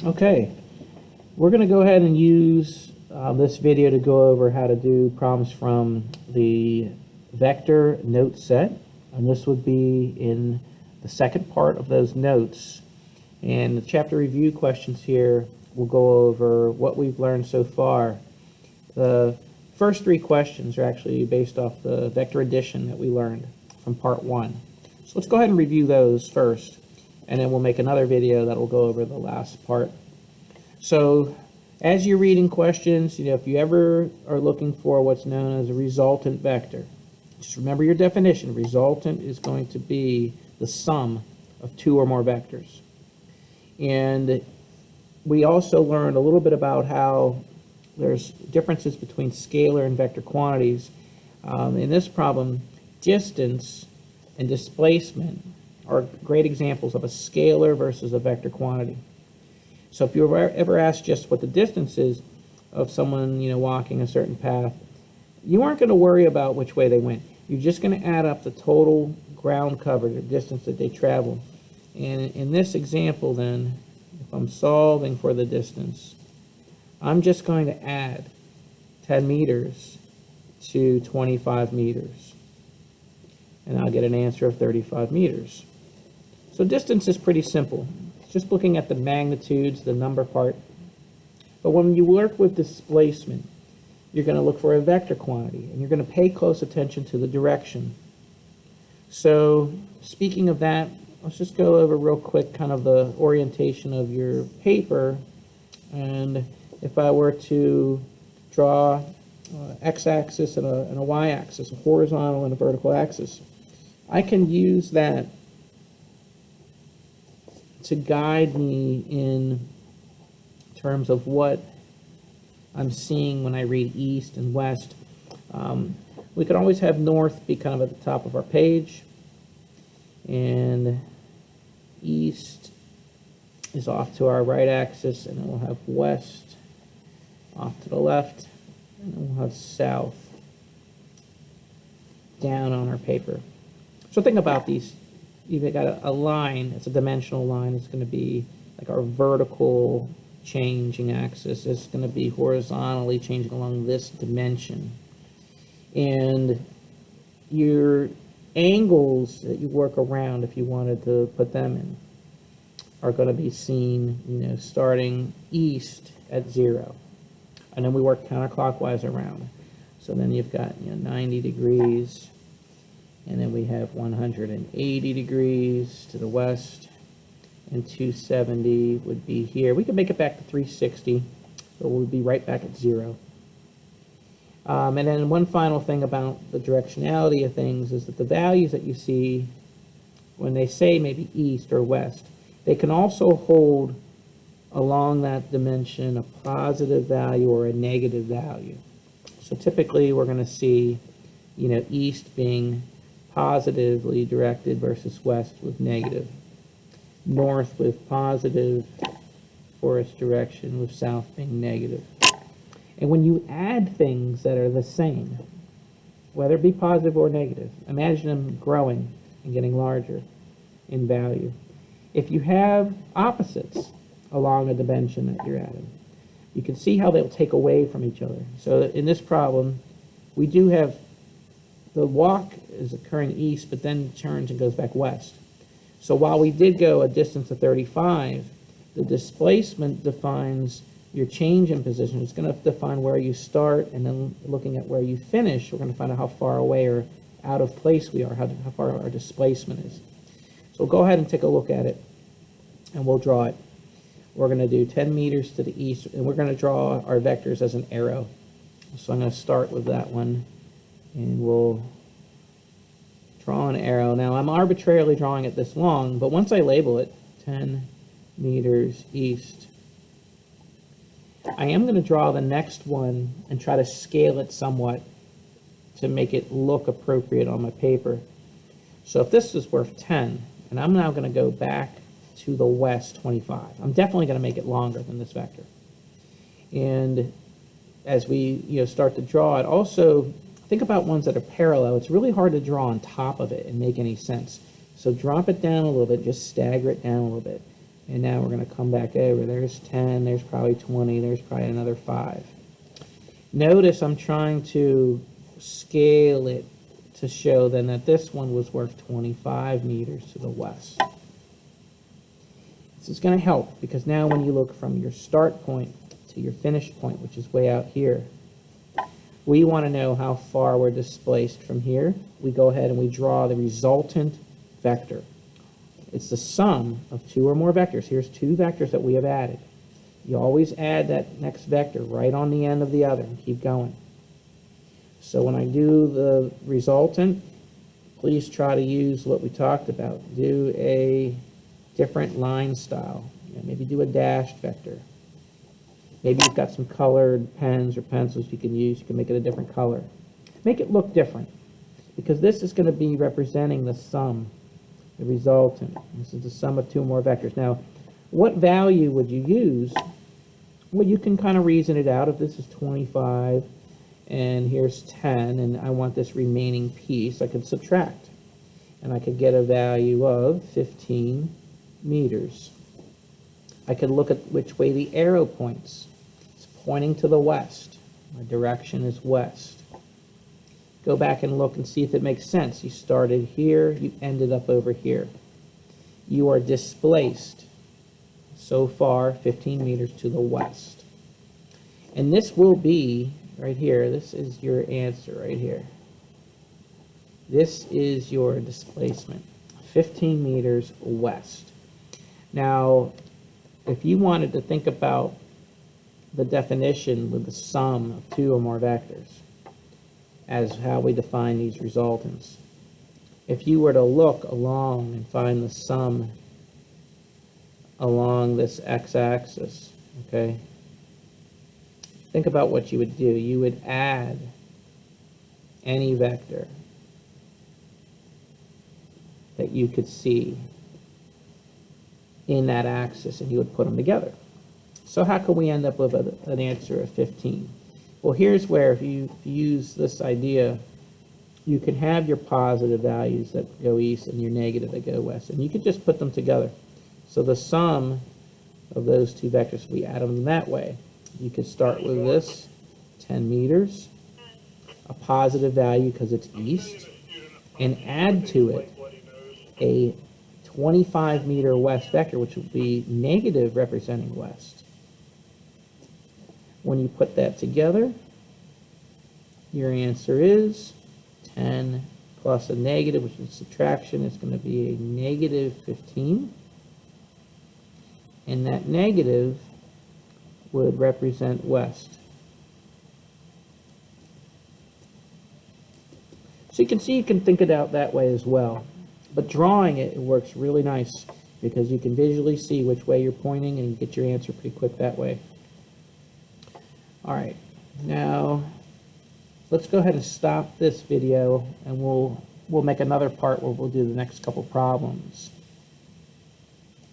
Okay, we're going to go ahead and use this video to go over how to do problems from the vector note set, and this would be in the second part of those notes. And the chapter review questions here will go over what we've learned so far. The first three questions are actually based off the vector addition that we learned from part one. So let's go ahead and review those first, and then we'll make another video that will go over the last part. So as you're reading questions, if you ever are looking for what's known as a resultant vector, just remember your definition. Resultant is going to be the sum of two or more vectors. And we also learned a little bit about how there's differences between scalar and vector quantities. In this problem, distance and displacement are great examples of a scalar versus a vector quantity. So if you were ever asked just what the distance is of someone walking a certain path, you aren't going to worry about which way they went. You're just going to add up the total ground covered, the distance that they traveled. And in this example then, if I'm solving for the distance, I'm just going to add 10 meters to 25 meters. And I'll get an answer of 35 meters. So distance is pretty simple. It's just looking at the magnitudes, the number part. But when you work with displacement, you're going to look for a vector quantity, and you're going to pay close attention to the direction. So speaking of that, let's just go over real quick kind of the orientation of your paper. And if I were to draw x-axis and a y-axis, a horizontal and a vertical axis, I can use that to guide me in terms of what I'm seeing when I read east and west. We could always have north be kind of at the top of our page, and east is off to our right axis, and then we'll have west off to the left, and then we'll have south down on our paper. So think about these. You've got a line, it's a dimensional line, it's going to be like our vertical changing axis. It's going to be horizontally changing along this dimension. And your angles that you work around, if you wanted to put them in, are going to be seen, starting east at 0. And then we work counterclockwise around. So then you've got 90 degrees, and then we have 180 degrees to the west, and 270 would be here. We could make it back to 360, but we'll be right back at 0. And then one final thing about the directionality of things is that the values that you see when they say maybe east or west, they can also hold along that dimension a positive value or a negative value. So typically we're going to see, east being positively directed versus west with negative. North with positive for its direction, with south being negative. And when you add things that are the same, whether it be positive or negative, imagine them growing and getting larger in value. If you have opposites along a dimension that you're adding, you can see how they'll take away from each other. So in this problem, we do have the walk is occurring east, but then turns and goes back west. So while we did go a distance of 35, the displacement defines your change in position. It's going to define where you start, and then looking at where you finish, we're going to find out how far away or out of place we are, how far our displacement is. So we'll go ahead and take a look at it, and we'll draw it. We're going to do 10 meters to the east, and we're going to draw our vectors as an arrow. So I'm going to start with that one, and we'll draw an arrow. Now I'm arbitrarily drawing it this long, but once I label it 10 meters east, I am going to draw the next one and try to scale it somewhat to make it look appropriate on my paper. So if this is worth 10, and I'm now going to go back to the west 25, I'm definitely going to make it longer than this vector. And as we start to draw it, also think about ones that are parallel. It's really hard to draw on top of it and make any sense. So drop it down a little bit, just stagger it down a little bit. And now we're going to come back over. There's 10, there's probably 20, there's probably another 5. Notice I'm trying to scale it to show then that this one was worth 25 meters to the west. This is going to help because now when you look from your start point to your finish point, which is way out here, we want to know how far we're displaced from here. We go ahead and we draw the resultant vector. It's the sum of 2 or more vectors. Here's 2 vectors that we have added. You always add that next vector right on the end of the other and keep going. So when I do the resultant, please try to use what we talked about. Do a different line style. Maybe do a dashed vector. Maybe you've got some colored pens or pencils you can use. You can make it a different color. Make it look different because this is going to be representing the sum, the resultant. This is the sum of 2 more vectors. Now, what value would you use? Well, you can kind of reason it out. If this is 25 and here's 10 and I want this remaining piece, I could subtract. And I could get a value of 15 meters. I could look at which way the arrow points. It's pointing to the west. My direction is west. Go back and look and see if it makes sense. You started here, you ended up over here. You are displaced so far 15 meters to the west. And this will be right here. This is your answer right here. This is your displacement, 15 meters west. Now, if you wanted to think about the definition with the sum of 2 or more vectors as how we define these resultants, if you were to look along and find the sum along this x-axis, okay, think about what you would do. You would add any vector that you could see in that axis and you would put them together. So how can we end up with an answer of 15? Well, here's where if you use this idea, you can have your positive values that go east and your negative that go west, and you could just put them together. So the sum of those 2 vectors, we add them that way. You could start with this, 10 meters, a positive value because it's east, and add to it a 25 meter west vector, which would be negative representing west. When you put that together, your answer is 10 plus a negative, which is subtraction, is going to be a negative 15. And that negative would represent west. So you can see you can think it out that way as well. But drawing it, it works really nice because you can visually see which way you're pointing and you get your answer pretty quick that way. All right, now let's go ahead and stop this video and we'll make another part where we'll do the next couple problems.